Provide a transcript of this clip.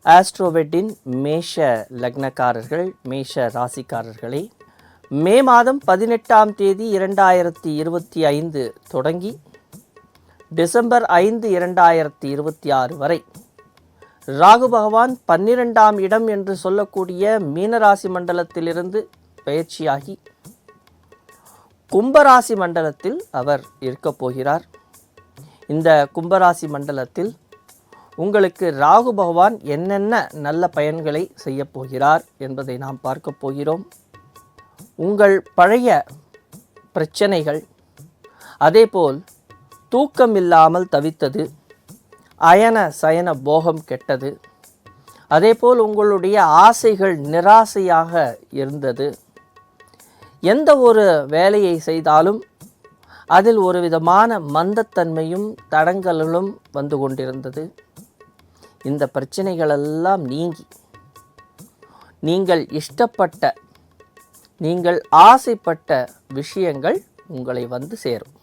ஆஸ்ட்ரோவெட்டின் மேஷ லக்னக்காரர்கள், மேஷ ராசிக்காரர்களே, மே மாதம் 18ஆம் தேதி 2025 தொடங்கி டிசம்பர் 5, 2026 வரை ராகு பகவான் 12ஆம் இடம் என்று சொல்லக்கூடிய மீனராசி மண்டலத்திலிருந்து பயிற்சியாகி கும்பராசி மண்டலத்தில் அவர் இருக்கப் போகிறார். இந்த கும்பராசி மண்டலத்தில் உங்களுக்கு ராகு பகவான் என்னென்ன நல்ல பயன்களை செய்ய போகிறார் என்பதை நாம் பார்க்க போகிறோம். உங்கள் பழைய பிரச்சனைகள், அதேபோல் தூக்கம் இல்லாமல் தவித்தது, அயன சயன போகம் கெட்டது, அதேபோல் உங்களுடைய ஆசைகள் நிராசையாக இருந்தது, எந்த ஒரு வேலையை செய்தாலும் அதில் ஒரு விதமான மந்தத்தன்மையும் தடங்கல்களும் வந்து கொண்டிருந்தது. இந்த பிரச்சனைகளெல்லாம் நீங்கி நீங்கள் இஷ்டப்பட்ட, நீங்கள் ஆசைப்பட்ட விஷயங்கள் உங்களை வந்து சேரும்.